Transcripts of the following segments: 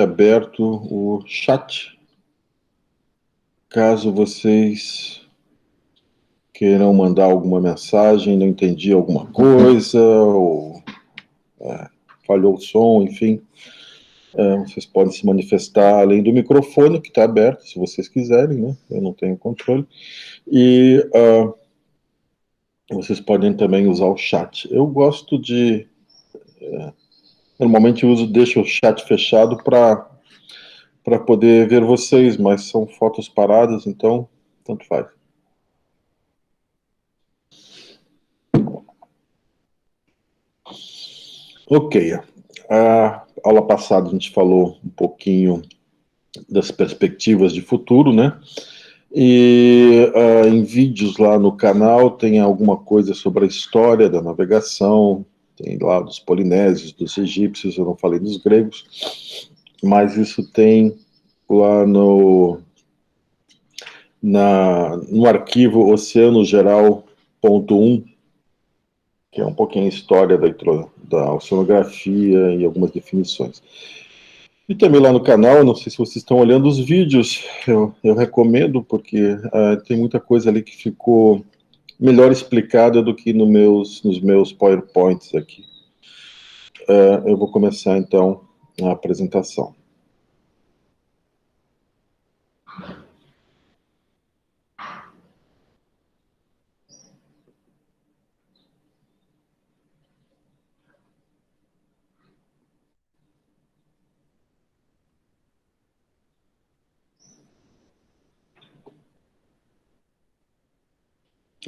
aberto o chat, caso vocês queiram mandar alguma mensagem, não entendi alguma coisa, ou falhou o som, enfim, vocês podem se manifestar além do microfone, que está aberto, se vocês quiserem, né? Eu não tenho controle. E vocês podem também usar o chat. Eu gosto de... normalmente deixo o chat fechado para poder ver vocês, mas são fotos paradas, então tanto faz. Ok. A aula passada a gente falou um pouquinho das perspectivas de futuro, né? E em vídeos lá no canal tem alguma coisa sobre a história da navegação, tem lá dos polinésios, dos egípcios, eu não falei dos gregos, mas isso tem lá no arquivo oceanogeral.1, que é um pouquinho a história da oceanografia e algumas definições. E também lá no canal, não sei se vocês estão olhando os vídeos, eu recomendo, porque tem muita coisa ali que ficou melhor explicada do que nos meus PowerPoints aqui. Eu vou começar, então, a apresentação.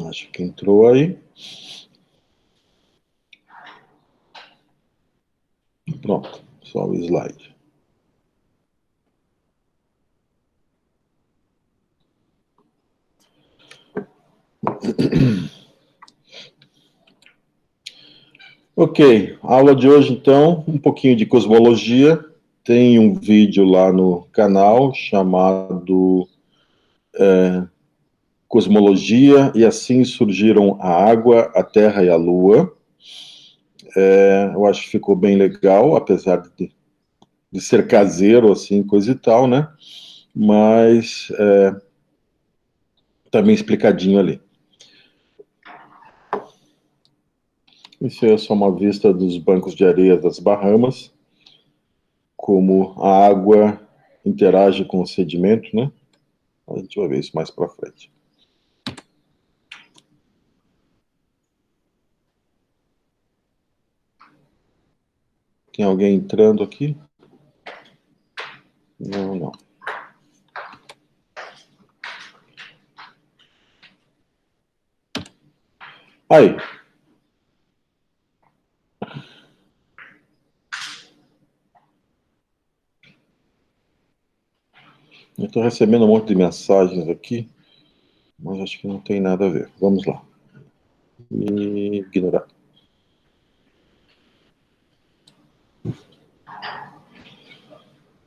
Acho que entrou aí. Pronto, só o slide. Ok, a aula de hoje, então, um pouquinho de cosmologia. Tem um vídeo lá no canal chamado Cosmologia, e assim surgiram a água, a terra e a lua. Eu acho que ficou bem legal, apesar de ser caseiro, assim, coisa e tal, né? Mas tá bem explicadinho ali. Isso é só uma vista dos bancos de areia das Bahamas, como a água interage com o sedimento, né? A gente vai ver isso mais para frente. Tem alguém entrando aqui? Não, não. Aí. Eu estou recebendo um monte de mensagens aqui, mas acho que não tem nada a ver. Vamos lá. E ignorar.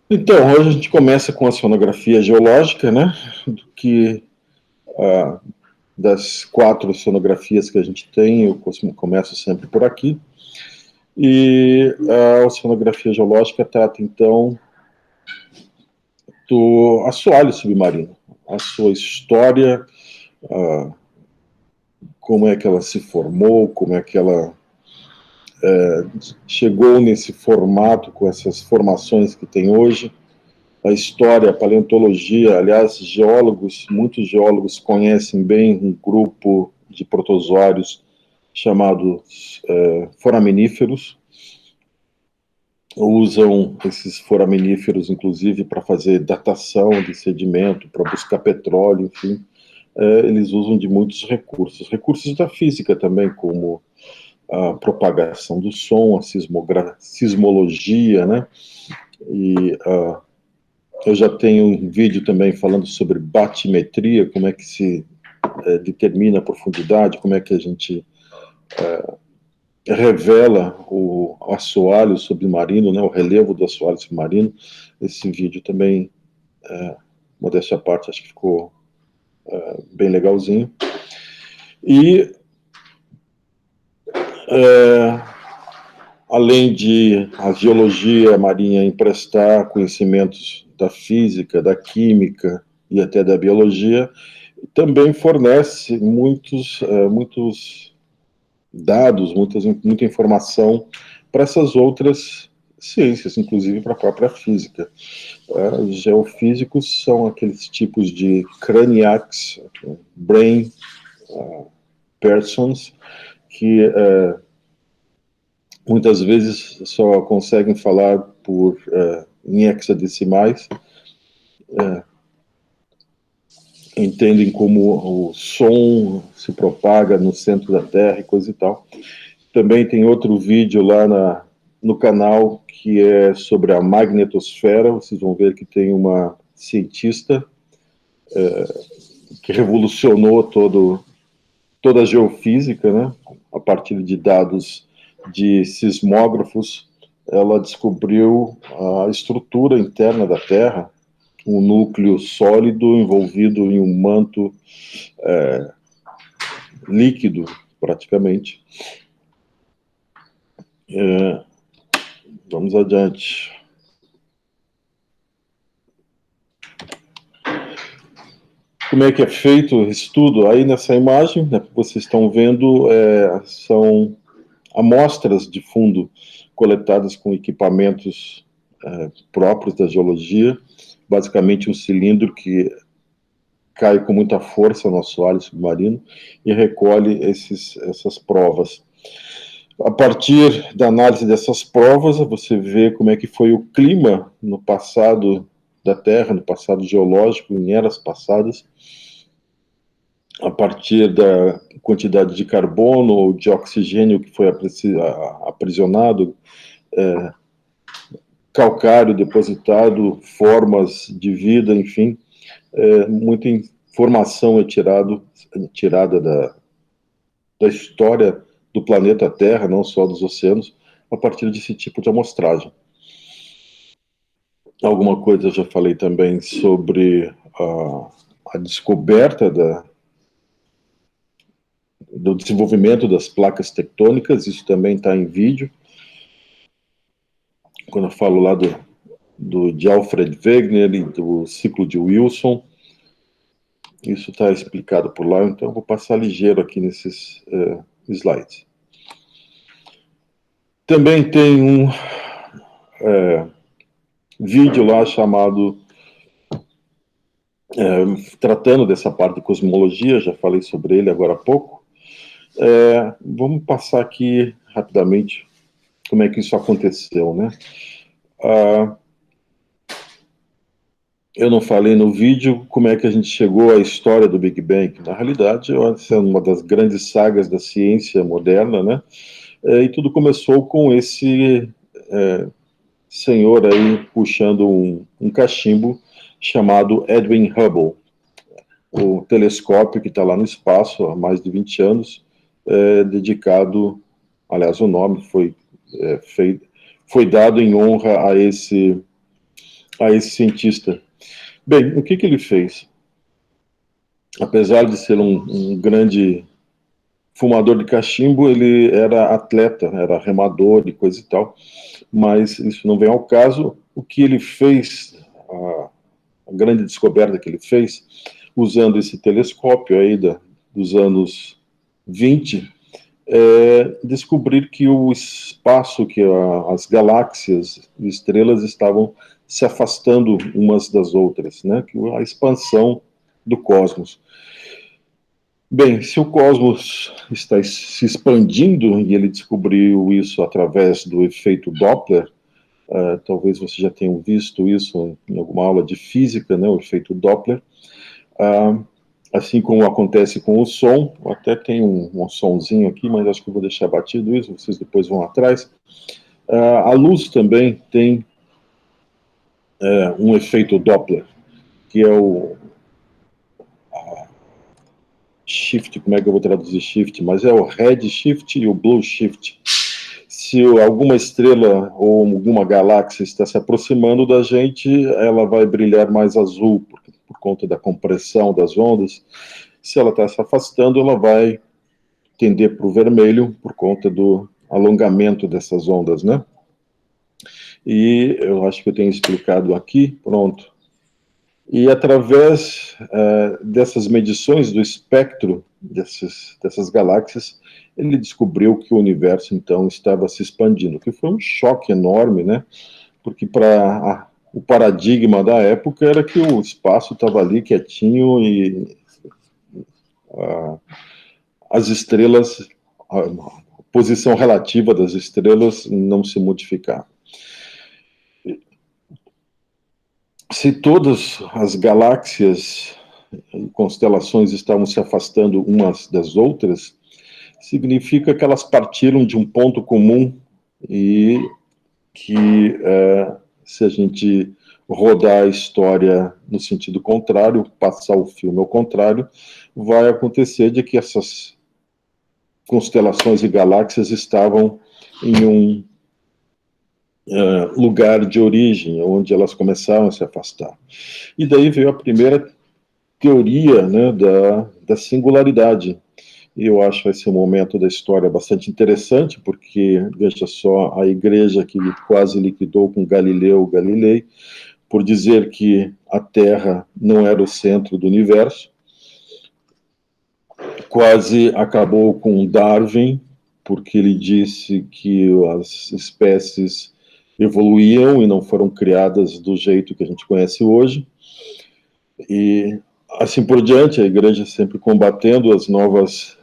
Então, hoje a gente começa com a sonografia geológica, né? Das 4 sonografias que a gente tem, eu começo sempre por aqui. E a oceanografia geológica trata, então, do assoalho submarino, a sua história, como é que ela se formou, como é que ela chegou nesse formato, com essas formações que tem hoje, a história, a paleontologia. Aliás, muitos geólogos conhecem bem um grupo de protozoários chamados foraminíferos, usam esses foraminíferos, inclusive, para fazer datação de sedimento, para buscar petróleo, enfim. Eles usam de muitos recursos da física também, como a propagação do som, a sismologia, né? E eu já tenho um vídeo também falando sobre batimetria, como é que se determina a profundidade, como é que a gente revela o assoalho submarino, né, o relevo do assoalho submarino. Esse vídeo também, modéstia à parte, acho que ficou bem legalzinho. E além de a geologia marinha emprestar conhecimentos da física, da química e até da biologia, também fornece muitos dados, muita informação para essas outras ciências, inclusive para a própria física. Geofísicos são aqueles tipos de craniacs, brain persons, que muitas vezes só conseguem falar em hexadecimais, entendem como o som se propaga no centro da Terra e coisa e tal. Também tem outro vídeo lá no canal que é sobre a magnetosfera. Vocês vão ver que tem uma cientista que revolucionou toda a geofísica, né? A partir de dados de sismógrafos, ela descobriu a estrutura interna da Terra, um núcleo sólido envolvido em um manto líquido, praticamente. Vamos adiante. Como é que é feito o estudo? Aí nessa imagem, né, que vocês estão vendo, são amostras de fundo coletadas com equipamentos próprios da geologia, basicamente um cilindro que cai com muita força no assoalho submarino e recolhe essas provas. A partir da análise dessas provas, você vê como é que foi o clima no passado da Terra, no passado geológico, em eras passadas, a partir da quantidade de carbono ou de oxigênio que foi aprisionado, calcário depositado, formas de vida, enfim, muita informação é tirada da história do planeta Terra, não só dos oceanos, a partir desse tipo de amostragem. Alguma coisa eu já falei também sobre a descoberta do desenvolvimento das placas tectônicas, isso também está em vídeo. Quando eu falo lá de Alfred Wegener e do ciclo de Wilson, isso está explicado por lá, então eu vou passar ligeiro aqui nesses slides. Também tem um vídeo lá chamado tratando dessa parte de cosmologia, já falei sobre ele agora há pouco. Vamos passar aqui rapidamente como é que isso aconteceu, né? Eu não falei no vídeo como é que a gente chegou à história do Big Bang. Na realidade, essa é uma das grandes sagas da ciência moderna, né? E tudo começou com esse senhor aí puxando um cachimbo chamado Edwin Hubble. O telescópio que está lá no espaço há mais de 20 anos, dedicado, aliás, o nome foi dado em honra a esse cientista. Bem, o que ele fez? Apesar de ser um grande fumador de cachimbo, ele era atleta, era remador e coisa e tal, mas isso não vem ao caso. O que ele fez, a grande descoberta que ele fez, usando esse telescópio aí dos anos 20, descobrir que o espaço, que as galáxias e estrelas estavam se afastando umas das outras, né? Que a expansão do cosmos. Bem, se o cosmos está se expandindo, e ele descobriu isso através do efeito Doppler, talvez você já tenha visto isso em alguma aula de física, né? O efeito Doppler. Assim como acontece com o som, até tem um sonzinho aqui, mas acho que eu vou deixar batido isso, vocês depois vão atrás. A luz também tem um efeito Doppler, que é o shift, como é que eu vou traduzir shift? Mas é o red shift e o blue shift. Se alguma estrela ou alguma galáxia está se aproximando da gente, ela vai brilhar mais azul, por conta da compressão das ondas. Se ela está se afastando, ela vai tender para o vermelho, por conta do alongamento dessas ondas, né? E eu acho que eu tenho explicado aqui, pronto. E através dessas medições do espectro dessas galáxias, ele descobriu que o universo, então, estava se expandindo, que foi um choque enorme, né? Porque o paradigma da época era que o espaço estava ali quietinho e as estrelas, a posição relativa das estrelas não se modificava. Se todas as galáxias e constelações estavam se afastando umas das outras, significa que elas partiram de um ponto comum e que, se a gente rodar a história no sentido contrário, passar o filme ao contrário, vai acontecer de que essas constelações e galáxias estavam em um lugar de origem, onde elas começaram a se afastar. E daí veio a primeira teoria, né, da singularidade. E eu acho esse momento da história bastante interessante, porque, veja só, a igreja que quase liquidou com Galileu Galilei, por dizer que a Terra não era o centro do universo, quase acabou com Darwin, porque ele disse que as espécies evoluíam e não foram criadas do jeito que a gente conhece hoje. E assim por diante, a igreja sempre combatendo as novas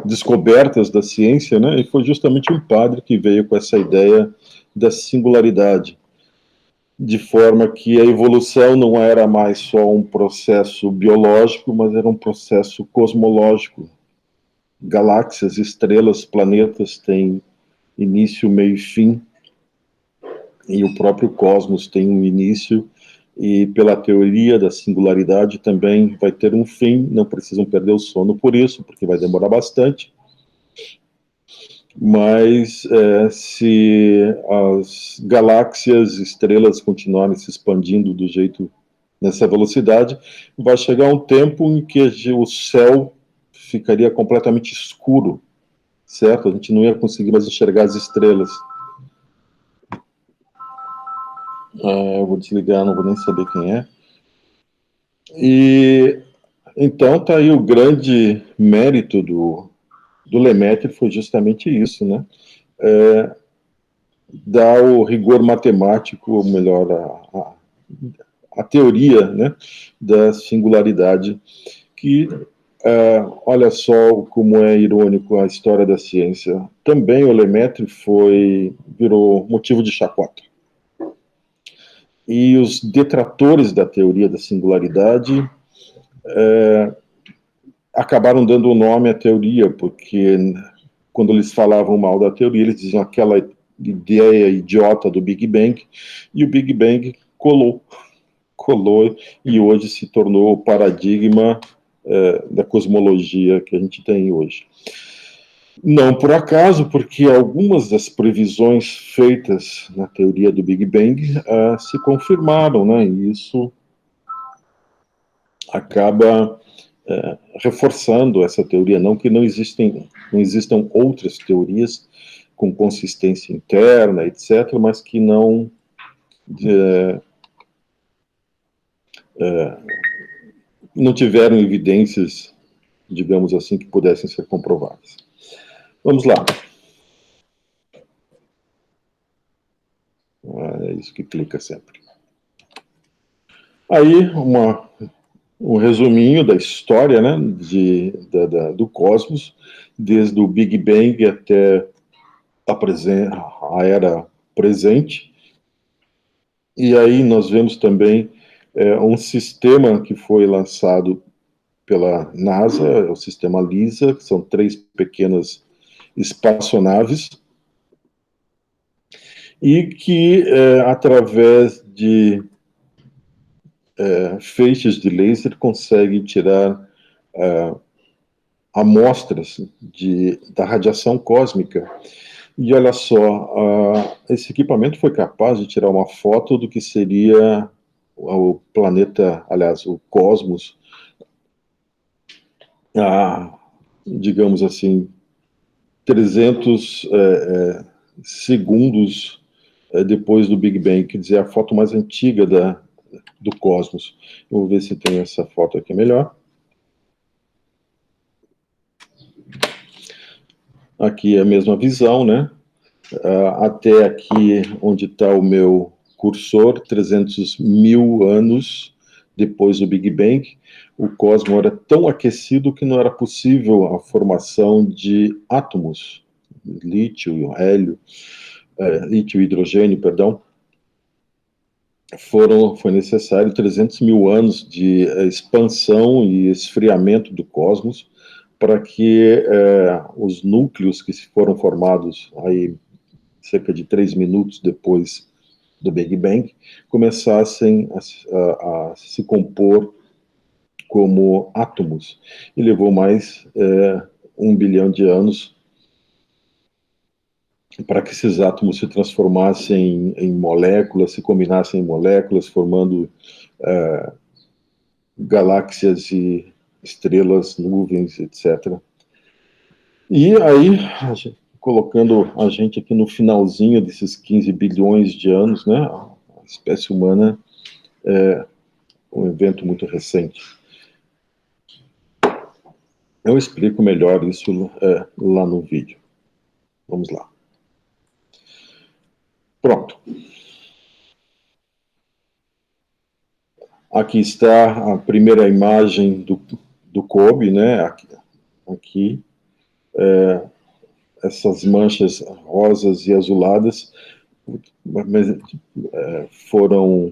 descobertas da ciência, né? E foi justamente um padre que veio com essa ideia da singularidade, de forma que a evolução não era mais só um processo biológico, mas era um processo cosmológico. Galáxias, estrelas, planetas têm início, meio e fim, e o próprio cosmos tem um início, e pela teoria da singularidade também vai ter um fim, não precisam perder o sono por isso, porque vai demorar bastante. Mas se as galáxias, estrelas continuarem se expandindo do jeito, nessa velocidade, vai chegar um tempo em que o céu ficaria completamente escuro, certo? A gente não ia conseguir mais enxergar as estrelas. Eu vou desligar, não vou nem saber quem é. E então tá aí o grande mérito do Lemaitre, foi justamente isso, né? Dar o rigor matemático, ou melhor, a teoria, né, da singularidade, que, olha só como é irônico a história da ciência. Também o Lemaitre virou motivo de chacota. E os detratores da teoria da singularidade acabaram dando o nome à teoria, porque quando eles falavam mal da teoria, eles diziam aquela ideia idiota do Big Bang, e o Big Bang colou e hoje se tornou o paradigma da cosmologia que a gente tem hoje. Não por acaso, porque algumas das previsões feitas na teoria do Big Bang se confirmaram, né? E isso acaba reforçando essa teoria, não que não existam outras teorias com consistência interna, etc., mas que não tiveram evidências, digamos assim, que pudessem ser comprovadas. Vamos lá. É isso que clica sempre. Aí, um resuminho da história, né, do cosmos, desde o Big Bang até a era presente. E aí nós vemos também um sistema que foi lançado pela NASA, é o sistema LISA, que são 3 pequenas espaçonaves, e que, através de feixes de laser, consegue tirar amostras da radiação cósmica. E olha só, esse equipamento foi capaz de tirar uma foto do que seria o planeta, aliás, o cosmos, digamos assim, 300 segundos depois do Big Bang, quer dizer, a foto mais antiga do cosmos. Eu vou ver se tem essa foto aqui melhor. Aqui é a mesma visão, né? Até aqui onde está o meu cursor, 300 mil anos depois do Big Bang, o cosmos era tão aquecido que não era possível a formação de átomos, lítio, hélio, lítio e hidrogênio, perdão. Foi necessário 300 mil anos de expansão e esfriamento do cosmos para que os núcleos que foram formados aí cerca de 3 minutos depois do Big Bang começassem a se compor como átomos. E levou mais 1 bilhão de anos para que esses átomos se transformassem em moléculas, se combinassem em moléculas, formando galáxias e estrelas, nuvens, etc. E aí, colocando a gente aqui no finalzinho desses 15 bilhões de anos, né, a espécie humana é um evento muito recente. Eu explico melhor isso lá no vídeo. Vamos lá. Pronto. Aqui está a primeira imagem do COBE, né? Aqui essas manchas rosas e azuladas foram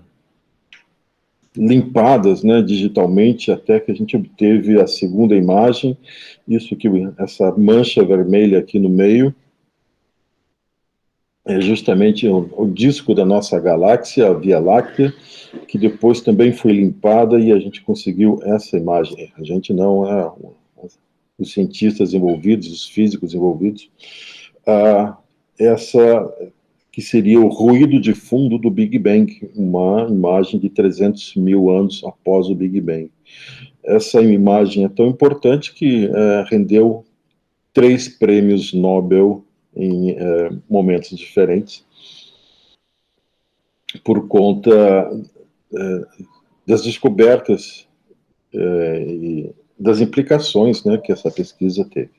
limpadas, né, digitalmente, até que a gente obteve a segunda imagem. Isso que essa mancha vermelha aqui no meio é justamente o disco da nossa galáxia, a Via Láctea, que depois também foi limpada e a gente conseguiu essa imagem. A gente não, os cientistas envolvidos, os físicos envolvidos, essa que seria o ruído de fundo do Big Bang, uma imagem de 300 mil anos após o Big Bang. Essa imagem é tão importante que rendeu 3 prêmios Nobel em momentos diferentes, por conta das descobertas e das implicações, né, que essa pesquisa teve.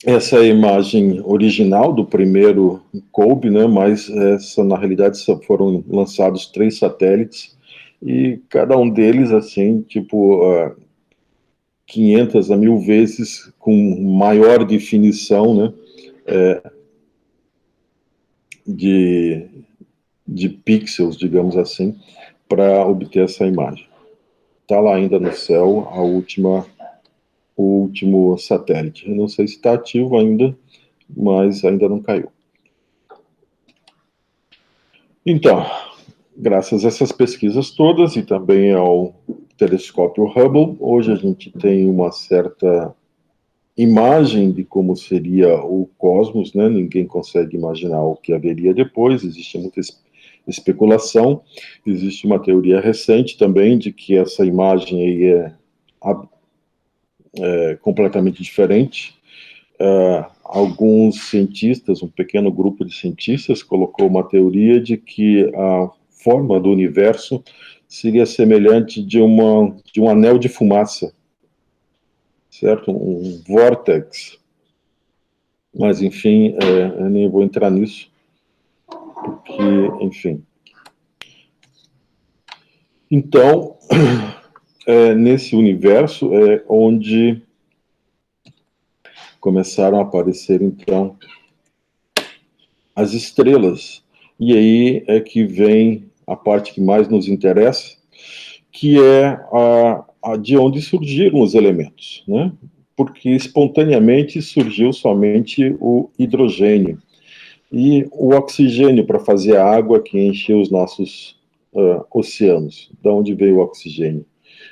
Essa é a imagem original do primeiro COBE, né, mas na realidade foram lançados 3 satélites, e cada um deles, assim, tipo, 500 a 1000 vezes com maior definição, né, de pixels, digamos assim, para obter essa imagem. Está lá ainda no céu o último satélite. Eu não sei se está ativo ainda, mas ainda não caiu. Então, graças a essas pesquisas todas e também ao telescópio Hubble, hoje a gente tem uma certa imagem de como seria o cosmos, né? Ninguém consegue imaginar o que haveria depois, existe muita especulação, existe uma teoria recente também de que essa imagem aí é completamente diferente. Alguns cientistas, um pequeno grupo de cientistas, colocou uma teoria de que a forma do universo seria semelhante de um anel de fumaça, certo? Um vórtex. Mas, enfim, eu nem vou entrar nisso, porque, enfim. Então, nesse universo é onde começaram a aparecer, então, as estrelas. E aí é que vem a parte que mais nos interessa, que é de onde surgiram os elementos, né? Porque espontaneamente surgiu somente o hidrogênio e o oxigênio para fazer a água que encheu os nossos oceanos. De onde veio o oxigênio?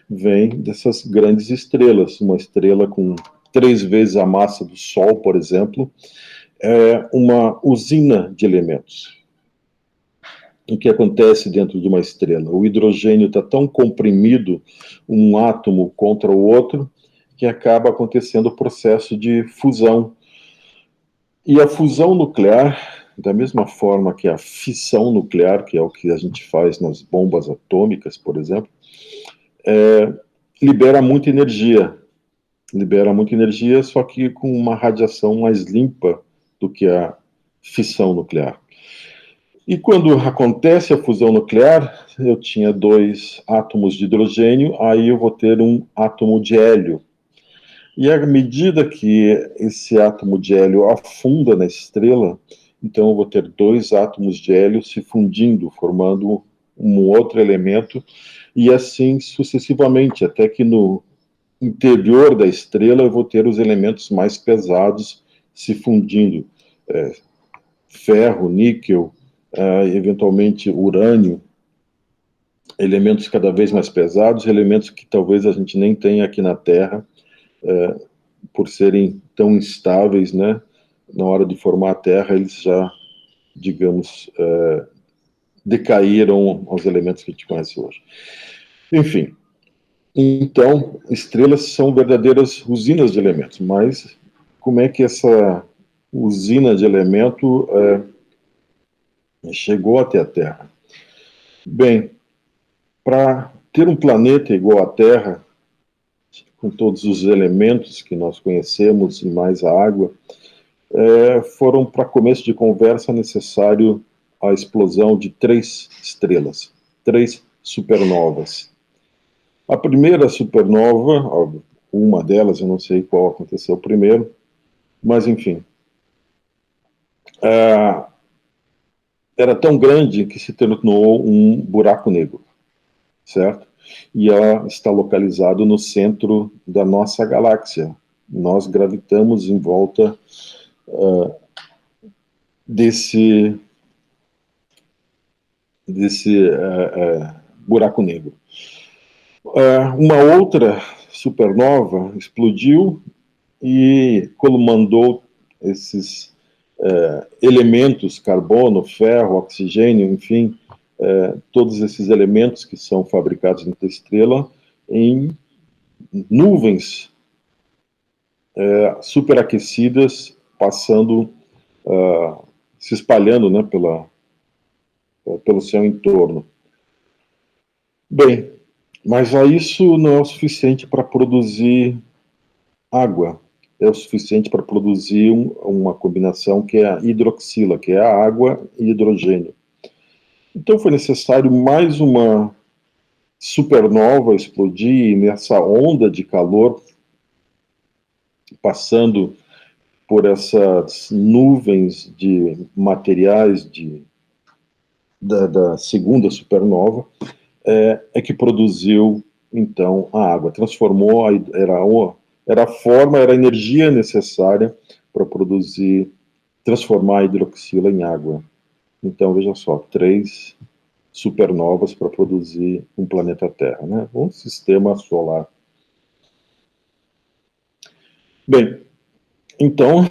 Vem dessas grandes estrelas. Uma estrela com 3 vezes a massa do Sol, por exemplo, é uma usina de elementos. O que acontece dentro de uma estrela? O hidrogênio está tão comprimido, um átomo contra o outro, que acaba acontecendo o processo de fusão. E a fusão nuclear, da mesma forma que a fissão nuclear, que é o que a gente faz nas bombas atômicas, por exemplo, libera muita energia. Libera muita energia, só que com uma radiação mais limpa do que a fissão nuclear. E quando acontece a fusão nuclear, eu tinha 2 átomos de hidrogênio, aí eu vou ter um átomo de hélio. E à medida que esse átomo de hélio afunda na estrela, então eu vou ter 2 átomos de hélio se fundindo, formando um outro elemento, e assim sucessivamente, até que no interior da estrela eu vou ter os elementos mais pesados se fundindo. Ferro, níquel, eventualmente urânio, elementos cada vez mais pesados, elementos que talvez a gente nem tenha aqui na Terra, por serem tão instáveis, né? Na hora de formar a Terra, eles já, digamos, decaíram aos elementos que a gente conhece hoje. Enfim, então, estrelas são verdadeiras usinas de elementos, mas como é que essa usina de elemento chegou até a Terra? Bem, para ter um planeta igual à Terra, com todos os elementos que nós conhecemos e mais a água, foram, para começo de conversa, necessário a explosão de 3 estrelas, 3 supernovas. A primeira supernova, uma delas, eu não sei qual aconteceu primeiro, mas enfim, era tão grande que se tornou um buraco negro, certo? E ela está localizada no centro da nossa galáxia. Nós gravitamos em volta desse buraco negro. Uma outra supernova explodiu e mandou esses elementos, carbono, ferro, oxigênio, enfim, todos esses elementos que são fabricados na estrela em nuvens superaquecidas, passando, se espalhando, né, pelo seu entorno. Bem, mas isso não é o suficiente para produzir água. É o suficiente para produzir uma combinação que é a hidroxila, que é a água e hidrogênio. Então foi necessário mais uma supernova explodir, e nessa onda de calor, passando por essas nuvens de materiais da segunda supernova, que produziu, então, a água. Transformou, era a forma, era a energia necessária para produzir, transformar a hidroxila em água. Então, veja só, 3 supernovas para produzir um planeta Terra, né? Um sistema solar. Bem, então,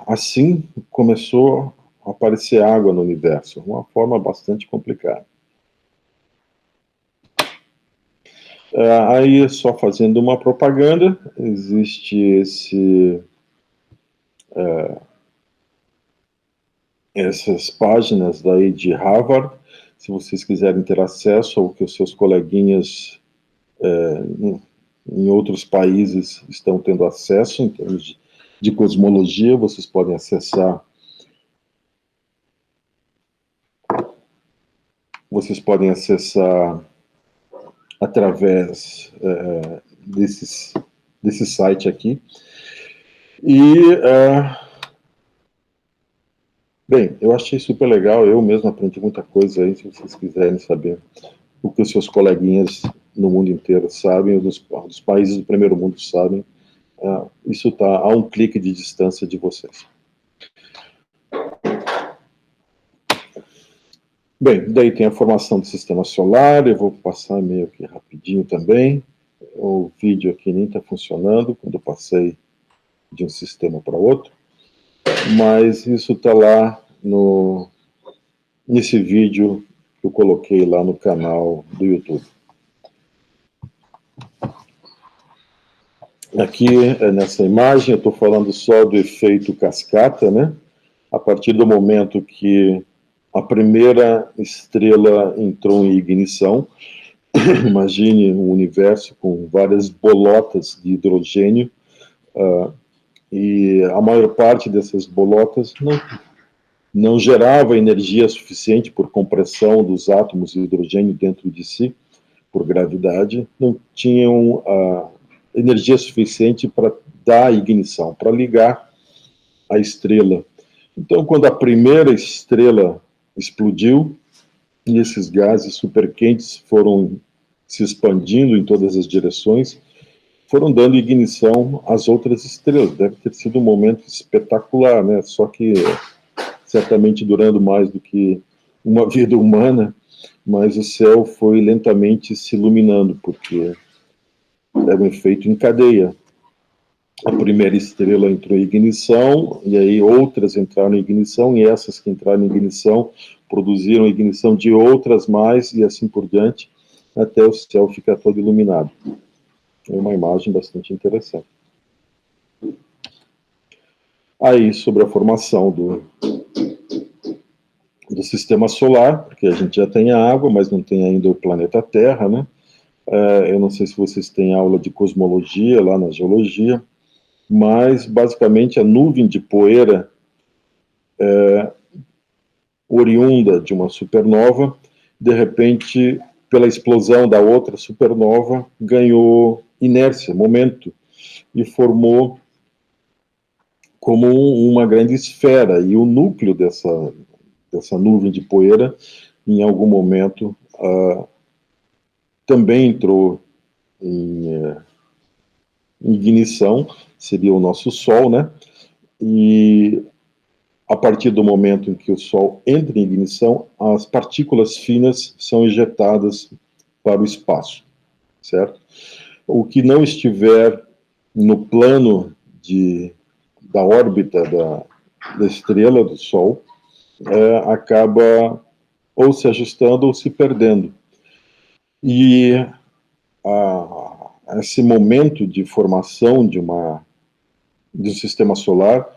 assim começou a aparecer água no universo, uma forma bastante complicada. Aí, só fazendo uma propaganda, existe essas páginas daí de Harvard, se vocês quiserem ter acesso ao que os seus coleguinhas em outros países estão tendo acesso, em termos de cosmologia, vocês podem acessar. Vocês podem acessar através desse site aqui. E, bem, eu achei super legal, eu mesmo aprendi muita coisa aí, se vocês quiserem saber o que os seus coleguinhas no mundo inteiro sabem, dos países do primeiro mundo sabem, isso está a um clique de distância de vocês. Bem, daí tem a formação do sistema solar, eu vou passar meio que rapidinho também. O vídeo aqui nem está funcionando, quando eu passei de um sistema para outro, mas isso está lá nesse vídeo que eu coloquei lá no canal do YouTube. Aqui, nessa imagem, eu estou falando só do efeito cascata, né? A partir do momento que a primeira estrela entrou em ignição, imagine um universo com várias bolotas de hidrogênio, e a maior parte dessas bolotas não gerava energia suficiente por compressão dos átomos de hidrogênio dentro de si, por gravidade, não tinham energia suficiente para dar ignição, para ligar a estrela. Então, quando a primeira estrela explodiu, e esses gases superquentes foram se expandindo em todas as direções, foram dando ignição às outras estrelas. Deve ter sido um momento espetacular, né? Só que certamente durando mais do que uma vida humana, mas o céu foi lentamente se iluminando, porque era um efeito em cadeia. A primeira estrela entrou em ignição, e aí outras entraram em ignição, e essas que entraram em ignição produziram ignição de outras mais, e assim por diante, até o céu ficar todo iluminado. É uma imagem bastante interessante. Aí, sobre a formação do sistema solar, porque a gente já tem a água, mas não tem ainda o planeta Terra, né? Eu não sei se vocês têm aula de cosmologia lá na geologia, mas basicamente a nuvem de poeira oriunda de uma supernova, de repente, pela explosão da outra supernova, ganhou inércia, momento, e formou como uma grande esfera, e o núcleo dessa nuvem de poeira, em algum momento, também entrou em ignição, seria o nosso Sol, né? E a partir do momento em que o Sol entra em ignição, as partículas finas são ejetadas para o espaço, certo? O que não estiver no plano da órbita da estrela, do Sol, acaba ou se ajustando ou se perdendo. E esse momento de formação de um sistema solar,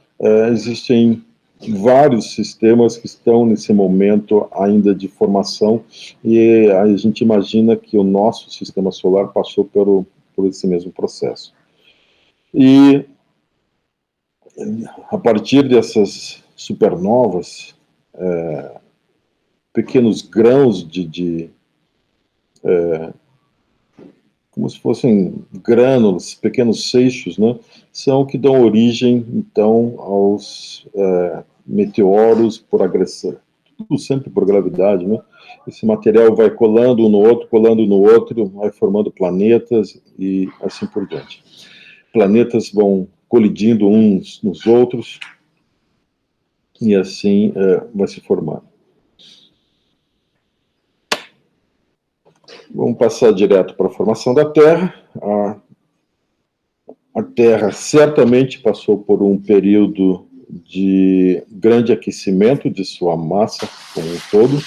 existem vários sistemas que estão nesse momento ainda de formação, e a gente imagina que o nosso sistema solar passou por esse mesmo processo. E a partir dessas supernovas, pequenos grãos como se fossem grânulos, pequenos seixos, né, são que dão origem, então, aos meteoros por agressão, tudo sempre por gravidade, né? Esse material vai colando um no outro, vai formando planetas e assim por diante. Planetas vão colidindo uns nos outros e assim vai se formando. Vamos passar direto para a formação da Terra. A Terra certamente passou por um período de grande aquecimento de sua massa como um todo,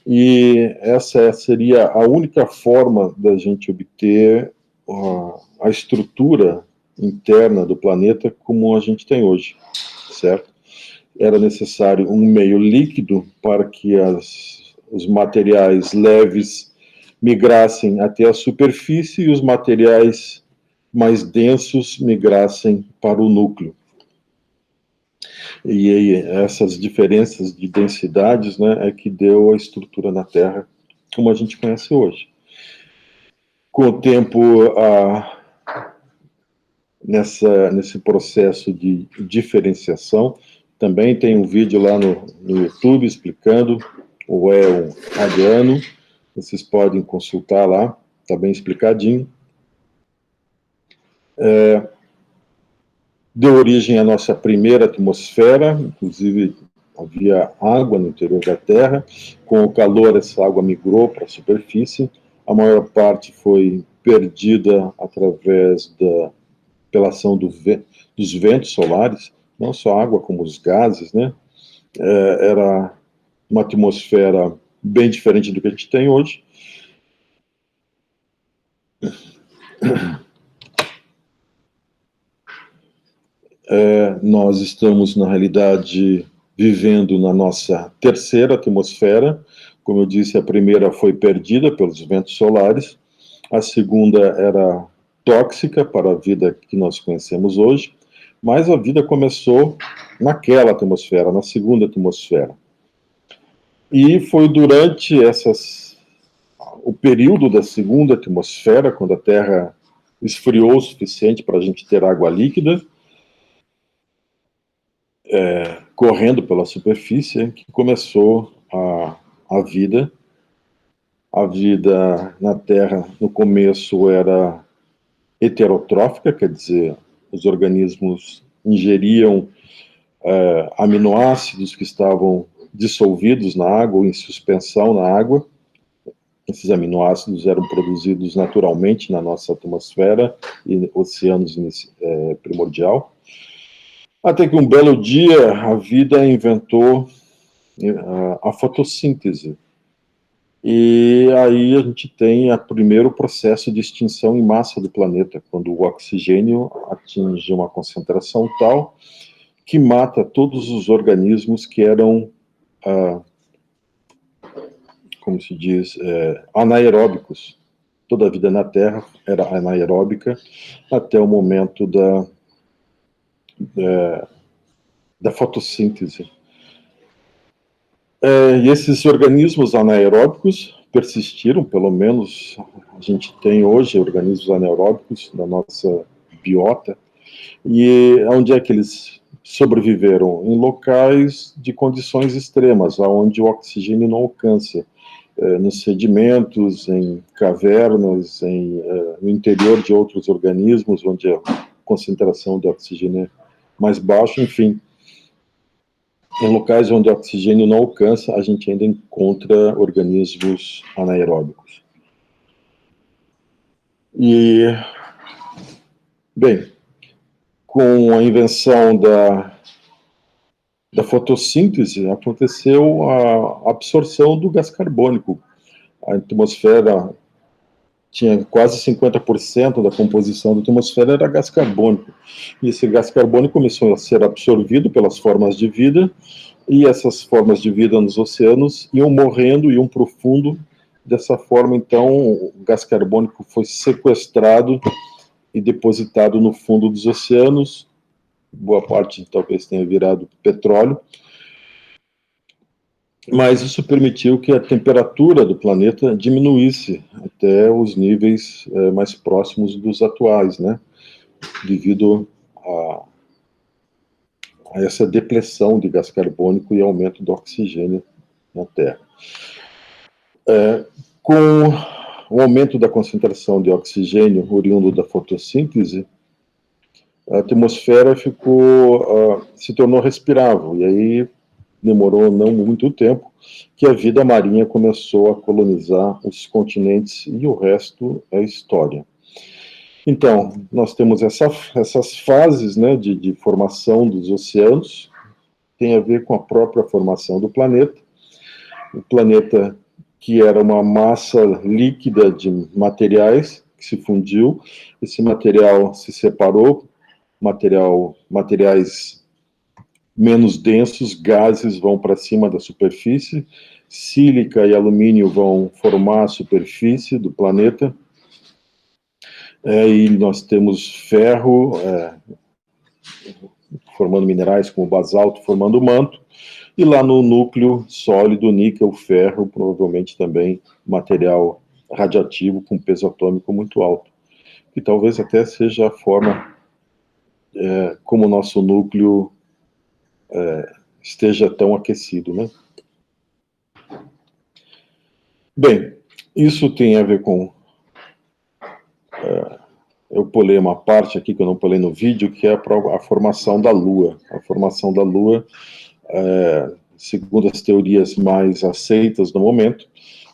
e essa seria a única forma da gente obter a estrutura interna do planeta como a gente tem hoje, certo? Era necessário um meio líquido para que os materiais leves migrassem até a superfície e os materiais mais densos migrassem para o núcleo. E aí, essas diferenças de densidades, né, é que deu a estrutura na Terra como a gente conhece hoje. Com o tempo, nesse processo de diferenciação, também tem um vídeo lá no YouTube explicando o éon radiano, vocês podem consultar lá, está bem explicadinho. Deu origem à nossa primeira atmosfera, inclusive havia água no interior da Terra. Com o calor, essa água migrou para a superfície. A maior parte foi perdida pela ação dos ventos solares, não só a água, como os gases, né? Era uma atmosfera bem diferente do que a gente tem hoje. Nós estamos, na realidade, vivendo na nossa terceira atmosfera. Como eu disse, a primeira foi perdida pelos ventos solares, a segunda era tóxica para a vida que nós conhecemos hoje, mas a vida começou naquela atmosfera, na segunda atmosfera. E foi durante o período da segunda atmosfera, quando a Terra esfriou o suficiente para a gente ter água líquida, correndo pela superfície, que começou a vida. A vida na Terra, no começo, era heterotrófica, quer dizer, os organismos ingeriam aminoácidos que estavam dissolvidos na água ou em suspensão na água. Esses aminoácidos eram produzidos naturalmente na nossa atmosfera e oceanos primordial. Até que um belo dia a vida inventou a fotossíntese. E aí a gente tem o primeiro processo de extinção em massa do planeta, quando o oxigênio atinge uma concentração tal que mata todos os organismos que eram, como se diz, anaeróbicos. Toda a vida na Terra era anaeróbica até o momento da fotossíntese. E esses organismos anaeróbicos persistiram, pelo menos a gente tem hoje organismos anaeróbicos na nossa biota. E onde é que eles sobreviveram? Em locais de condições extremas, onde o oxigênio não alcança. Nos sedimentos, em cavernas, no interior de outros organismos, onde a concentração de oxigênio é mais baixa, enfim. Em locais onde o oxigênio não alcança, a gente ainda encontra organismos anaeróbicos. E, bem, com a invenção da fotossíntese, aconteceu a absorção do gás carbônico. A atmosfera tinha quase 50% da composição da atmosfera era gás carbônico. E esse gás carbônico começou a ser absorvido pelas formas de vida, e essas formas de vida nos oceanos iam morrendo, iam para o fundo. Dessa forma, então, o gás carbônico foi sequestrado e depositado no fundo dos oceanos. Boa parte talvez tenha virado petróleo. Mas isso permitiu que a temperatura do planeta diminuísse até os níveis mais próximos dos atuais, né? Devido a essa depressão de gás carbônico e aumento do oxigênio na Terra. Com o aumento da concentração de oxigênio oriundo da fotossíntese, a atmosfera se tornou respirável, e aí demorou não muito tempo que a vida marinha começou a colonizar os continentes, e o resto é história. Então, nós temos essas fases, né, de formação dos oceanos, tem a ver com a própria formação do planeta. O planeta, que era uma massa líquida de materiais, que se fundiu, esse material se separou, materiais menos densos, gases vão para cima da superfície, sílica e alumínio vão formar a superfície do planeta, e nós temos ferro, formando minerais como basalto, formando manto, e lá no núcleo sólido, níquel, ferro, provavelmente também material radioativo com peso atômico muito alto, que talvez até seja a forma como o nosso núcleo esteja tão aquecido, né? Bem, isso tem a ver com... eu pulei uma parte aqui que eu não pulei no vídeo, que é a formação da Lua. A formação da Lua, segundo as teorias mais aceitas no momento,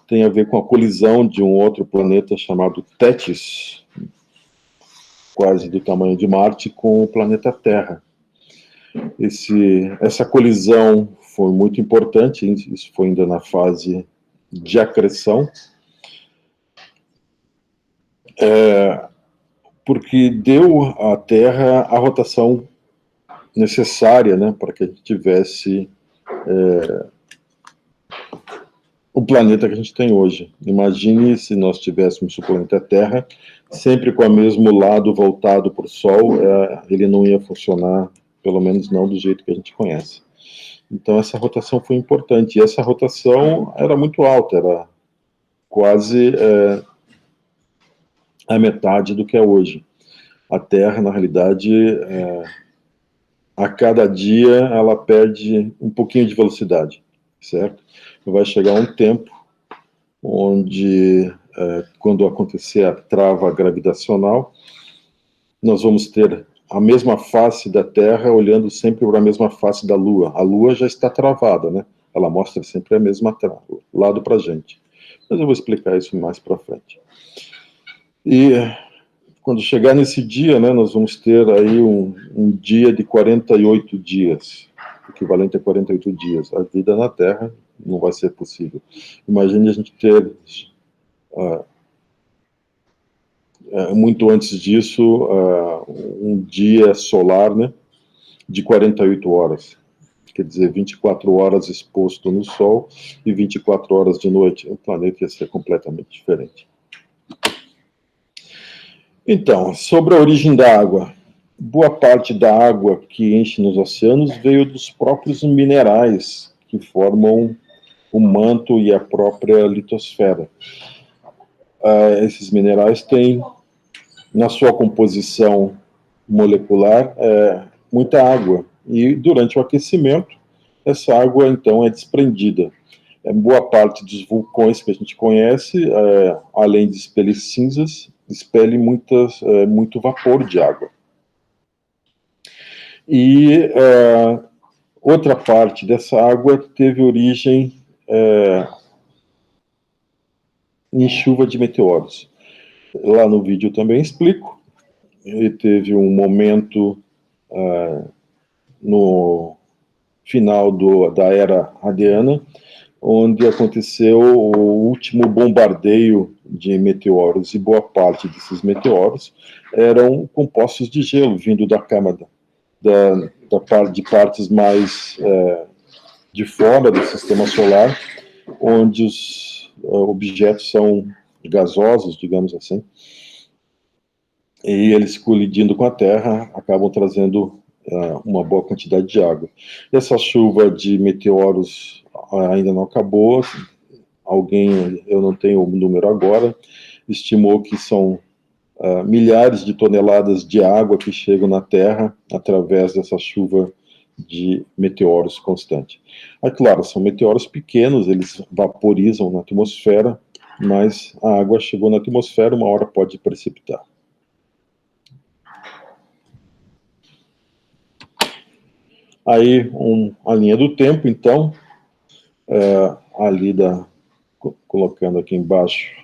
tem a ver com a colisão de um outro planeta chamado Tétis, quase do tamanho de Marte, com o planeta Terra. Essa colisão foi muito importante, isso foi ainda na fase de acreção, porque deu à Terra a rotação necessária, né, para que a gente tivesse o planeta que a gente tem hoje. Imagine se nós tivéssemos o planeta Terra sempre com o mesmo lado voltado para o Sol, ele não ia funcionar, pelo menos não do jeito que a gente conhece. Então essa rotação foi importante, e essa rotação era muito alta, era quase a metade do que é hoje. A Terra, na realidade, a cada dia ela perde um pouquinho de velocidade, certo? Vai chegar um tempo onde, quando acontecer a trava gravitacional, nós vamos ter a mesma face da Terra olhando sempre para a mesma face da Lua. A Lua já está travada, né? Ela mostra sempre a mesma lado para a gente. Mas eu vou explicar isso mais para frente. E quando chegar nesse dia, né, nós vamos ter aí um dia de 48 dias, equivalente a 48 dias. A vida na Terra não vai ser possível. Imagine a gente ter, muito antes disso, um dia solar, né, de 48 horas. Quer dizer, 24 horas exposto no Sol e 24 horas de noite. O planeta ia ser completamente diferente. Então, sobre a origem da água. Boa parte da água que enche nos oceanos veio dos próprios minerais que formam o manto e a própria litosfera. Esses minerais têm, na sua composição molecular, muita água. E durante o aquecimento, essa água, então, é desprendida. Boa parte dos vulcões que a gente conhece, além de expelir cinzas, expele muito vapor de água. E outra parte dessa água teve origem em chuva de meteoros. Lá no vídeo eu também explico. E teve um momento no final da era Radiana, onde aconteceu o último bombardeio de meteoros, e boa parte desses meteoros eram compostos de gelo, vindo da camada, de partes mais de fora do sistema solar, onde os objetos são gasosos, digamos assim, e eles colidindo com a Terra acabam trazendo uma boa quantidade de água. Essa chuva de meteoros ainda não acabou. Alguém, eu não tenho o número agora, estimou que são milhares de toneladas de água que chegam na Terra através dessa chuva de meteoros constante. Claro, são meteoros pequenos, eles vaporizam na atmosfera, mas a água chegou na atmosfera, uma hora pode precipitar. Aí, a linha do tempo, então, ali colocando aqui embaixo,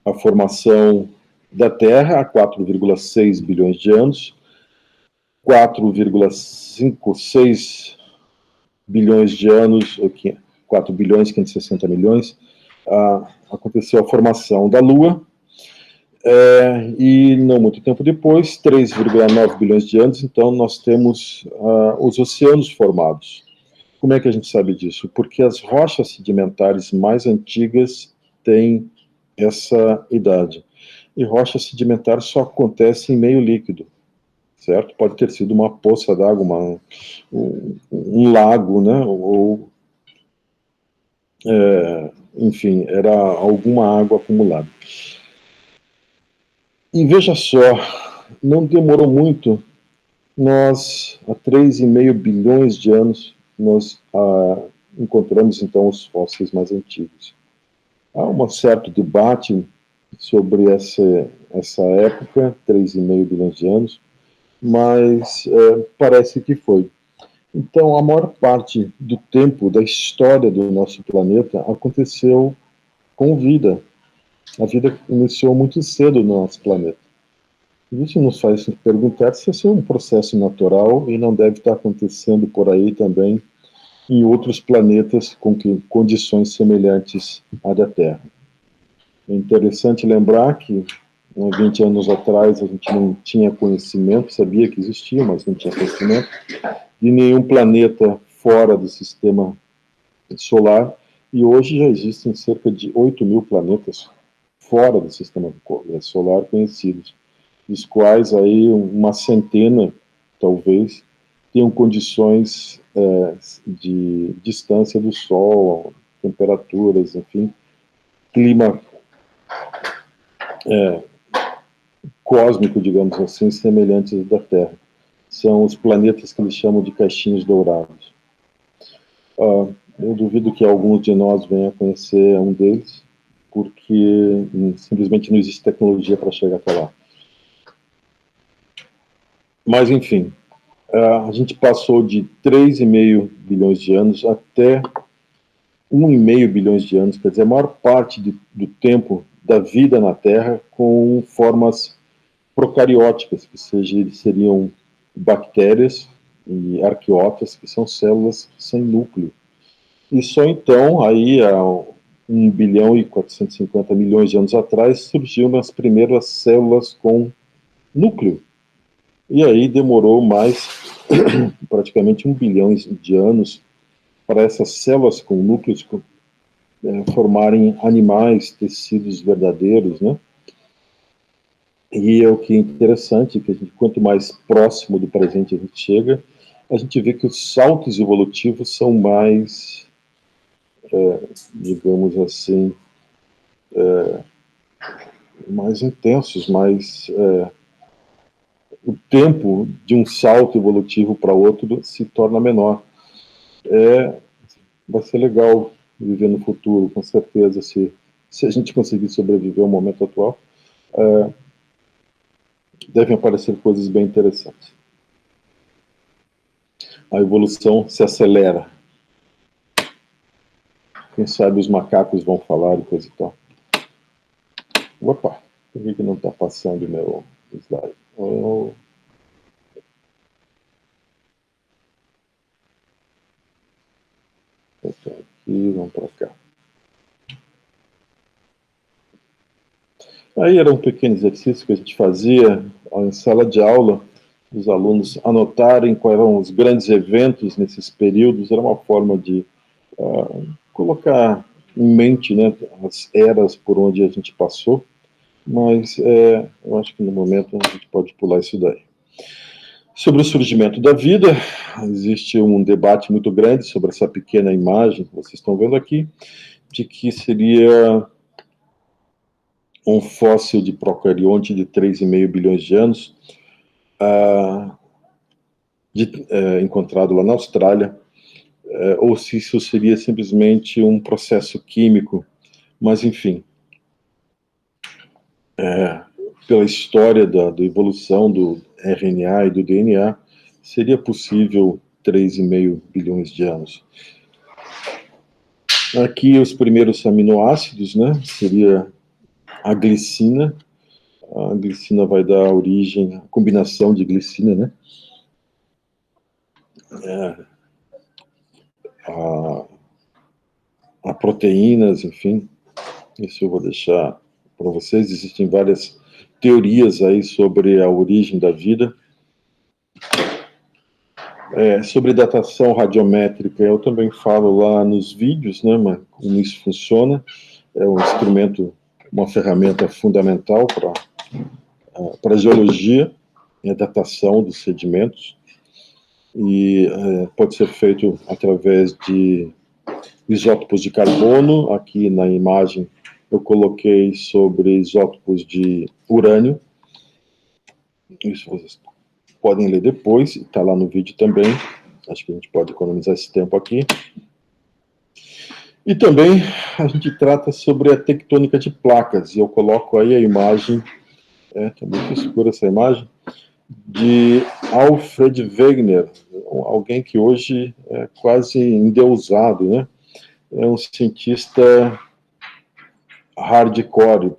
a formação da Terra há 4,6 bilhões de anos, 4,56 bilhões de anos, 4 bilhões e 560 milhões, aconteceu a formação da Lua, e não muito tempo depois, 3,9 bilhões de anos, então nós temos os oceanos formados. Como é que a gente sabe disso? Porque as rochas sedimentares mais antigas têm essa idade. E rocha sedimentar só acontece em meio líquido, certo? Pode ter sido uma poça d'água, um lago, né? Ou, enfim, era alguma água acumulada. E veja só, não demorou muito, nós, há 3,5 bilhões de anos, nós encontramos, então, os fósseis mais antigos. Há um certo debate sobre essa época, 3,5 bilhões de anos, mas parece que foi. Então, a maior parte do tempo da história do nosso planeta aconteceu com vida. A vida iniciou muito cedo no nosso planeta. Isso nos faz perguntar se esse é um processo natural e não deve estar acontecendo por aí também em outros planetas com condições semelhantes à da Terra. É interessante lembrar que Há 20 anos atrás a gente não tinha conhecimento, sabia que existia, mas não tinha conhecimento de nenhum planeta fora do sistema solar, e hoje já existem cerca de 8.000 planetas fora do sistema solar conhecidos, dos quais aí uma centena, talvez, tenham condições de distância do Sol, temperaturas, enfim, clima cósmico, digamos assim, semelhantes da Terra. São os planetas que eles chamam de caixinhos dourados. Eu duvido que alguns de nós venham a conhecer um deles, porque simplesmente não existe tecnologia para chegar até lá. Mas, enfim, a gente passou de 3,5 bilhões de anos até 1,5 bilhões de anos, quer dizer, a maior parte do tempo da vida na Terra com formas procarióticas, que seriam bactérias e arqueotas, que são células sem núcleo. E só então, aí há 1 bilhão e 450 milhões de anos atrás, surgiram as primeiras células com núcleo. E aí demorou mais, praticamente 1 bilhão de anos, para essas células com núcleos formarem animais, tecidos verdadeiros, né? E é o que é interessante, que quanto mais próximo do presente a gente chega, a gente vê que os saltos evolutivos são mais, digamos assim, mais intensos, mais o tempo de um salto evolutivo para outro se torna menor. Vai ser legal viver no futuro, com certeza, se a gente conseguir sobreviver ao momento atual, devem aparecer coisas bem interessantes. A evolução se acelera. Quem sabe os macacos vão falar e coisa e tal. Opa, por que não está passando o meu slide? Aqui, vamos para cá. Aí era um pequeno exercício que a gente fazia em sala de aula, os alunos anotarem quais eram os grandes eventos nesses períodos, era uma forma de colocar em mente, né, as eras por onde a gente passou, mas eu acho que no momento a gente pode pular isso daí. Sobre o surgimento da vida, existe um debate muito grande sobre essa pequena imagem que vocês estão vendo aqui, de que seria um fóssil de procarionte de 3,5 bilhões de anos, encontrado lá na Austrália, ou se isso seria simplesmente um processo químico, mas enfim, pela história da evolução do RNA e do DNA, seria possível 3,5 bilhões de anos. Aqui os primeiros aminoácidos, né, seria a glicina. A glicina vai dar origem à combinação de glicina, né, a proteínas, enfim. Isso eu vou deixar para vocês. Existem várias teorias aí sobre a origem da vida. Sobre datação radiométrica, eu também falo lá nos vídeos, né, mas como isso funciona. É um instrumento, uma ferramenta fundamental para a geologia e a datação dos sedimentos. E pode ser feito através de isótopos de carbono. Aqui na imagem eu coloquei sobre isótopos de urânio. Isso vocês podem ler depois, está lá no vídeo também. Acho que a gente pode economizar esse tempo aqui. E também a gente trata sobre a tectônica de placas, e eu coloco aí a imagem, está muito escura essa imagem, de Alfred Wegener, alguém que hoje é quase endeusado, né? É um cientista hardcore,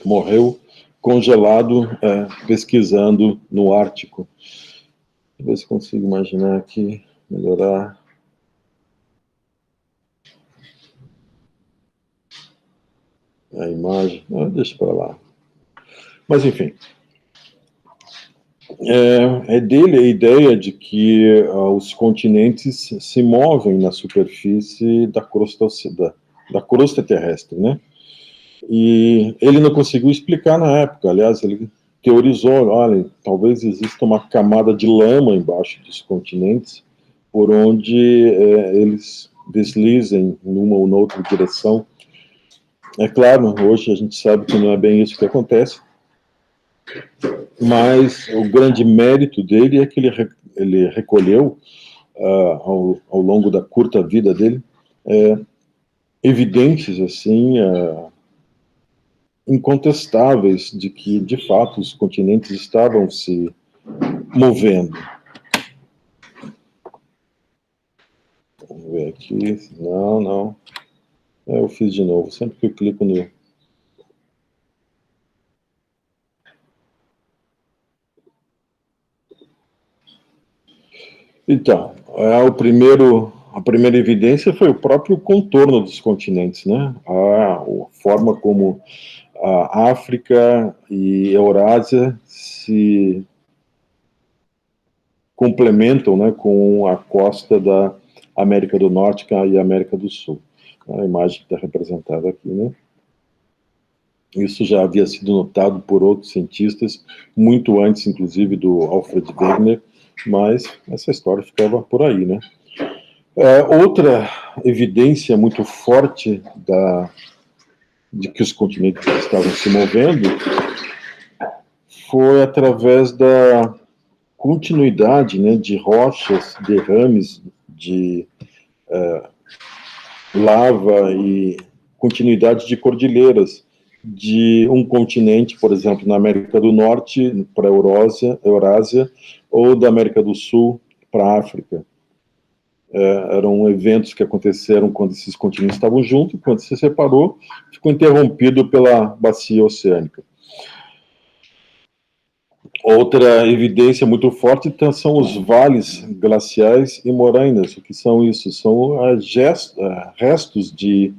morreu congelado pesquisando no Ártico. Deixa eu ver se consigo imaginar aqui, melhorar. A imagem, deixa para lá. Mas, enfim, é dele a ideia de que os continentes se movem na superfície da crosta terrestre, né? E ele não conseguiu explicar na época, aliás, ele teorizou, olha, talvez exista uma camada de lama embaixo dos continentes, por onde eles deslizem numa ou noutra direção. É claro, hoje a gente sabe que não é bem isso que acontece, mas o grande mérito dele é que ele recolheu, ao longo da curta vida dele, evidências, assim, incontestáveis de que, de fato, os continentes estavam se movendo. Vamos ver aqui. Não. Eu fiz de novo. Sempre que eu clico no... Então, a primeira evidência foi o próprio contorno dos continentes, né? A forma como a África e a Eurásia se complementam, né, com a costa da América do Norte e América do Sul. A imagem que está representada aqui, né? Isso já havia sido notado por outros cientistas, muito antes, inclusive, do Alfred Wegener, mas essa história ficava por aí, né? Outra evidência muito forte de que os continentes estavam se movendo foi através da continuidade, né, de rochas, derrames de lava e continuidade de cordilheiras de um continente, por exemplo, na América do Norte para a Eurásia, ou da América do Sul para a África. Eram eventos que aconteceram quando esses continentes estavam juntos, quando se separou, ficou interrompido pela bacia oceânica. Outra evidência muito forte são os vales glaciais e morainas. O que são isso? São restos de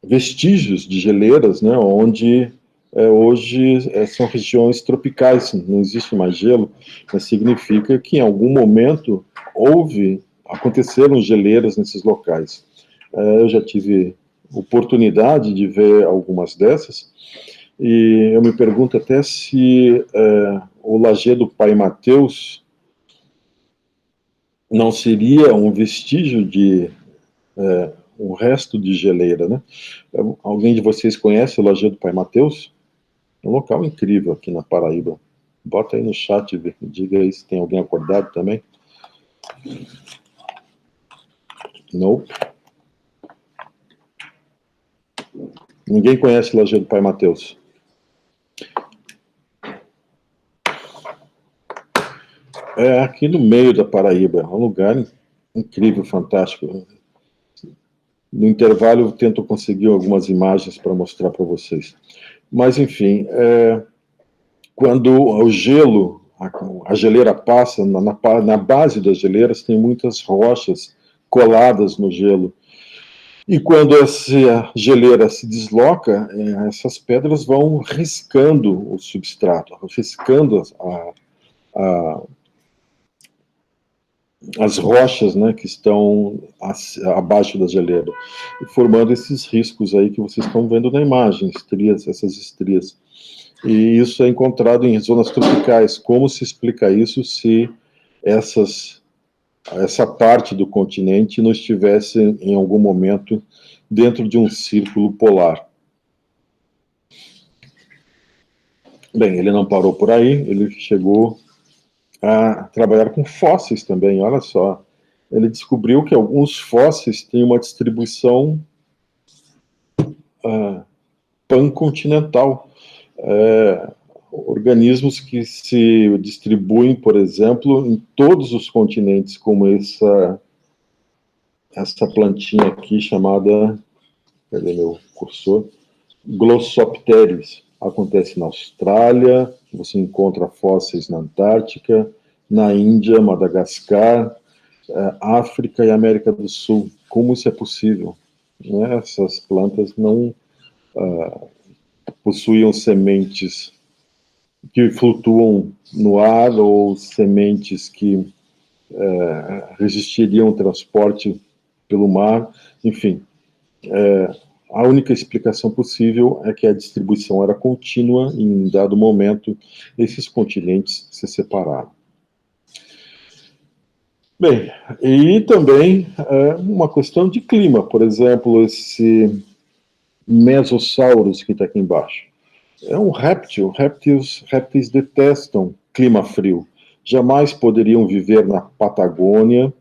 vestígios de geleiras, né, onde hoje são regiões tropicais, não existe mais gelo, mas significa que em algum momento aconteceram geleiras nesses locais. Eu já tive oportunidade de ver algumas dessas, e eu me pergunto até se o Lajedo Pai Mateus não seria um vestígio de um resto de geleira, né? Alguém de vocês conhece o Lajedo Pai Mateus? É um local incrível aqui na Paraíba. Bota aí no chat, diga aí se tem alguém acordado também. Não. Ninguém conhece o Lajedo Pai Mateus. É aqui no meio da Paraíba. É um lugar incrível, fantástico. No intervalo eu tento conseguir algumas imagens para mostrar para vocês. Mas, enfim, quando o gelo, a geleira passa, na base das geleiras tem muitas rochas coladas no gelo. E quando essa geleira se desloca, essas pedras vão riscando o substrato, riscando as rochas, né, que estão abaixo da geleira, formando esses riscos aí que vocês estão vendo na imagem, essas estrias. E isso é encontrado em zonas tropicais. Como se explica isso se essa parte do continente não estivesse, em algum momento, dentro de um círculo polar? Bem, ele não parou por aí, ele chegou a trabalhar com fósseis também, olha só. Ele descobriu que alguns fósseis têm uma distribuição pancontinental. Organismos que se distribuem, por exemplo, em todos os continentes, como essa plantinha aqui chamada, cadê meu cursor? Glossopteris. Acontece na Austrália, você encontra fósseis na Antártica, na Índia, Madagascar, África e América do Sul. Como isso é possível? Né? Essas plantas não possuíam sementes que flutuam no ar ou sementes que resistiriam ao transporte pelo mar, enfim. A única explicação possível é que a distribuição era contínua e, em dado momento, esses continentes se separaram. Bem, e também uma questão de clima, por exemplo, esse Mesosaurus que está aqui embaixo. É um réptil, répteis detestam clima frio, jamais poderiam viver na Patagônia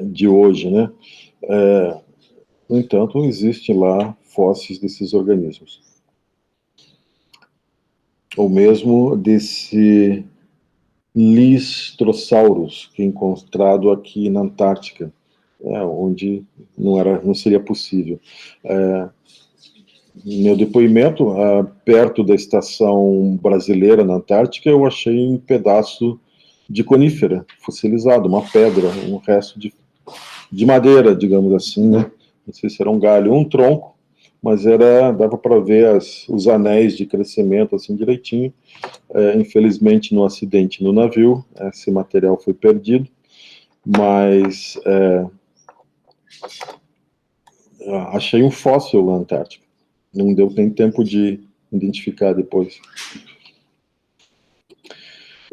de hoje, né? No entanto, existem lá fósseis desses organismos. Ou mesmo desse Listrosaurus, que é encontrado aqui na Antártica, onde não seria possível. Meu depoimento, perto da estação brasileira na Antártica, eu achei um pedaço de conífera fossilizado, uma pedra, um resto de madeira, digamos assim, né? Não sei se era um galho, um tronco, mas dava para ver os anéis de crescimento assim direitinho. Infelizmente, no acidente no navio, esse material foi perdido, mas achei um fóssil na Antártica. Não deu nem tempo de identificar depois.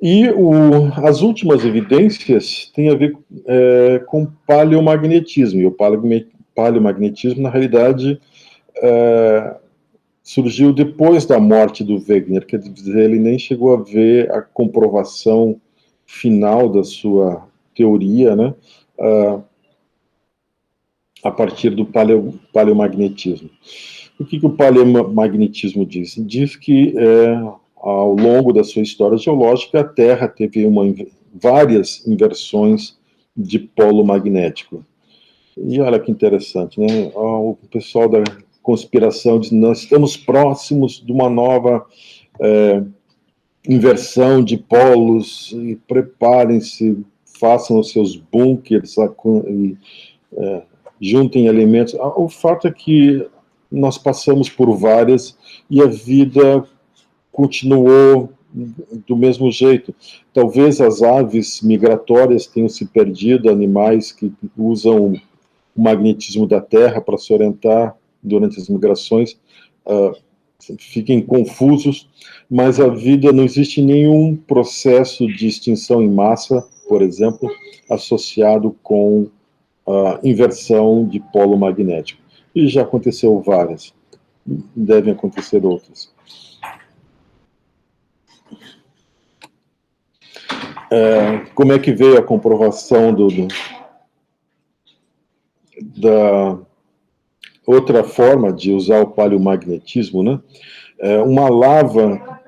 E as últimas evidências têm a ver com paleomagnetismo. E o paleomagnetismo, na realidade, surgiu depois da morte do Wegener, quer dizer, ele nem chegou a ver a comprovação final da sua teoria, né, a partir do paleomagnetismo. O que o paleomagnetismo diz? Diz que, ao longo da sua história geológica, a Terra teve várias inversões de polo magnético. E olha que interessante, né? O pessoal da conspiração diz: nós estamos próximos de uma nova inversão de polos, e preparem-se, façam os seus bunkers, e juntem elementos. O fato é que nós passamos por várias e a vida continuou do mesmo jeito. Talvez as aves migratórias tenham se perdido, animais que usam o magnetismo da Terra para se orientar durante as migrações, fiquem confusos, mas a vida, não existe nenhum processo de extinção em massa, por exemplo, associado com a inversão de polo magnético. E já aconteceu várias, devem acontecer outras. Como é que veio a comprovação da outra forma de usar o paleomagnetismo, né? Uma lava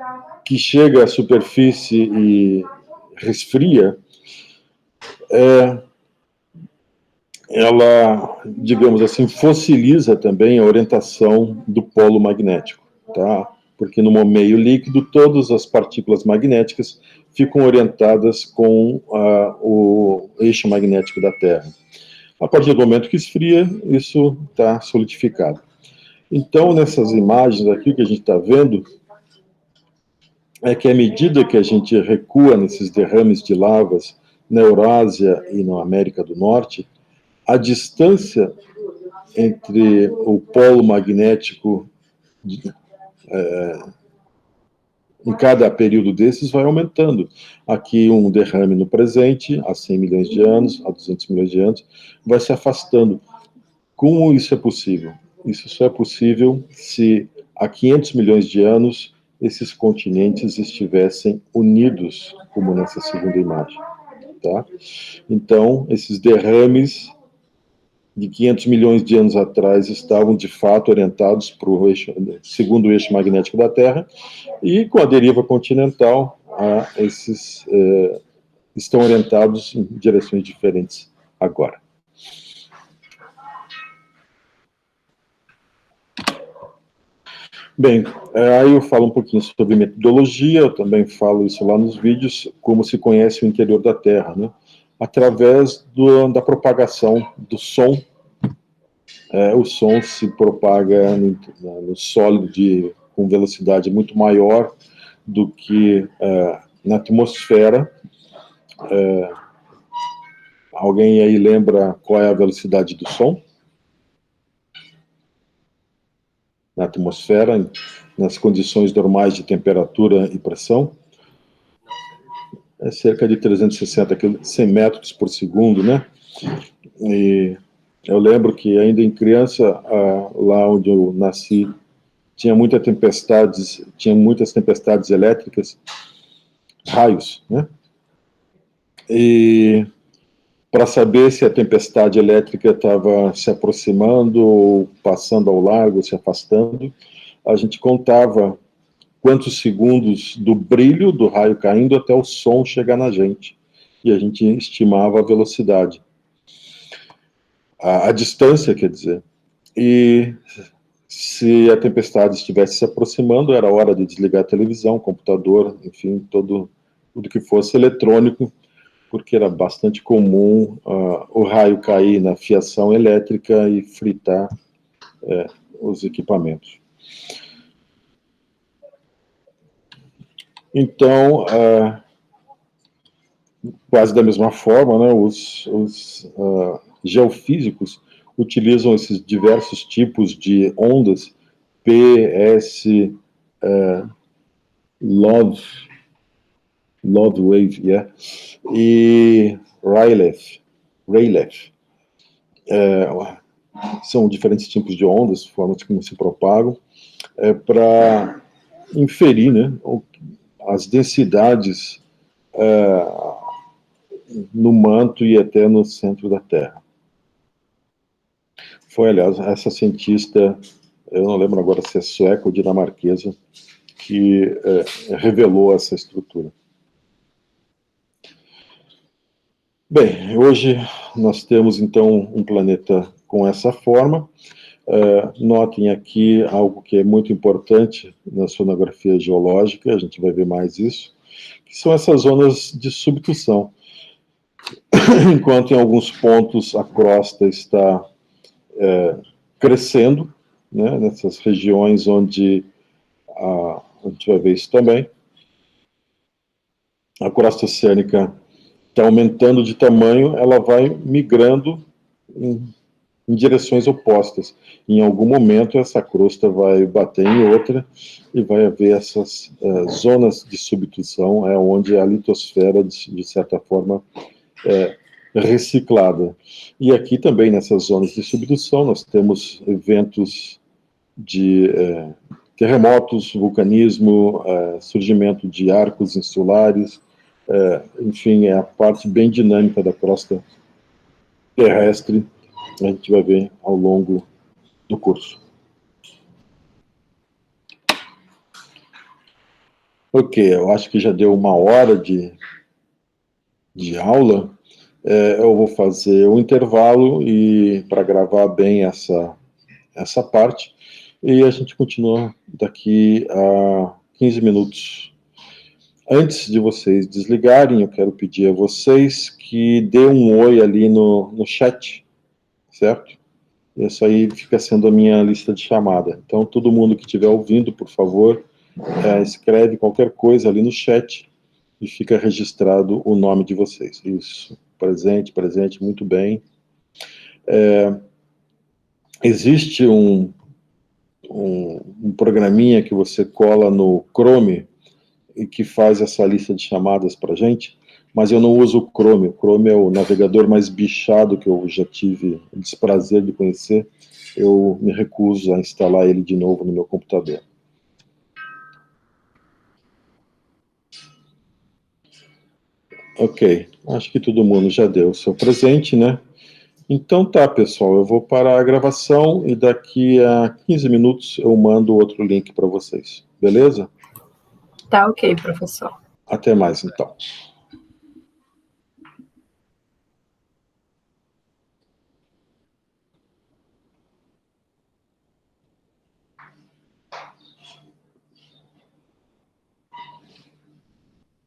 que chega à superfície e resfria, ela, digamos assim, fossiliza também a orientação do polo magnético, tá? Porque no meio líquido, todas as partículas magnéticas ficam orientadas com o eixo magnético da Terra. A partir do momento que esfria, isso está solidificado. Então, nessas imagens aqui que a gente está vendo, é que à medida que a gente recua nesses derrames de lavas na Eurásia e na América do Norte, a distância entre o polo magnético em cada período desses vai aumentando. Aqui um derrame no presente, há 100 milhões de anos, há 200 milhões de anos, vai se afastando. Como isso é possível? Isso só é possível se há 500 milhões de anos esses continentes estivessem unidos, como nessa segunda imagem. Tá? Então, esses derrames de 500 milhões de anos atrás estavam, de fato, orientados para o eixo, segundo o eixo magnético da Terra, e com a deriva continental, esses estão orientados em direções diferentes agora. Bem, aí eu falo um pouquinho sobre metodologia, eu também falo isso lá nos vídeos, como se conhece o interior da Terra, né? Através da propagação do som o som se propaga no sólido com velocidade muito maior do que na atmosfera. Alguém aí lembra qual é a velocidade do som? Na atmosfera, nas condições normais de temperatura e pressão? É cerca de 360 100 metros por segundo, né? E eu lembro que ainda em criança, lá onde eu nasci, tinha muitas tempestades elétricas, raios, né? E para saber se a tempestade elétrica estava se aproximando, ou passando ao largo, se afastando, a gente contava quantos segundos do brilho do raio caindo até o som chegar na gente. E a gente estimava a velocidade. A distância, quer dizer. E se a tempestade estivesse se aproximando, era hora de desligar a televisão, computador, enfim, tudo que fosse eletrônico, porque era bastante comum o raio cair na fiação elétrica e fritar os equipamentos. Então, quase da mesma forma, né, os geofísicos utilizam esses diversos tipos de ondas, P, S, Love Wave, yeah, e Rayleigh. São diferentes tipos de ondas, formas como se propagam, para inferir, né, as densidades no manto e até no centro da Terra. Foi, aliás, essa cientista, eu não lembro agora se é sueca ou dinamarquesa, que revelou essa estrutura. Bem, hoje nós temos, então, um planeta com essa forma. Notem aqui algo que é muito importante na sonografia geológica, a gente vai ver mais isso, que são essas zonas de subdução. Enquanto em alguns pontos a crosta está crescendo, né, nessas regiões onde a gente vai ver isso também, a crosta oceânica está aumentando de tamanho, ela vai migrando em direções opostas. Em algum momento, essa crosta vai bater em outra e vai haver essas zonas de subdução, onde a litosfera, de certa forma, é reciclada. E aqui também, nessas zonas de subdução, nós temos eventos de terremotos, vulcanismo, surgimento de arcos insulares, enfim, é a parte bem dinâmica da crosta terrestre, a gente vai ver ao longo do curso. Ok, eu acho que já deu 1 hora de aula. Eu vou fazer um intervalo para gravar bem essa parte, e a gente continua daqui a 15 minutos. Antes de vocês desligarem, eu quero pedir a vocês que dê um oi ali no chat, certo? Isso aí fica sendo a minha lista de chamada. Então, todo mundo que estiver ouvindo, por favor, escreve qualquer coisa ali no chat e fica registrado o nome de vocês. Isso, presente, muito bem. Existe um programinha que você cola no Chrome e que faz essa lista de chamadas para a gente, mas eu não uso o Chrome. O Chrome é o navegador mais bichado que eu já tive o desprazer de conhecer. Eu me recuso a instalar ele de novo no meu computador. Ok, acho que todo mundo já deu o seu presente, né? Então tá, pessoal, eu vou parar a gravação e daqui a 15 minutos eu mando outro link para vocês, beleza? Tá ok, professor. Até mais, então.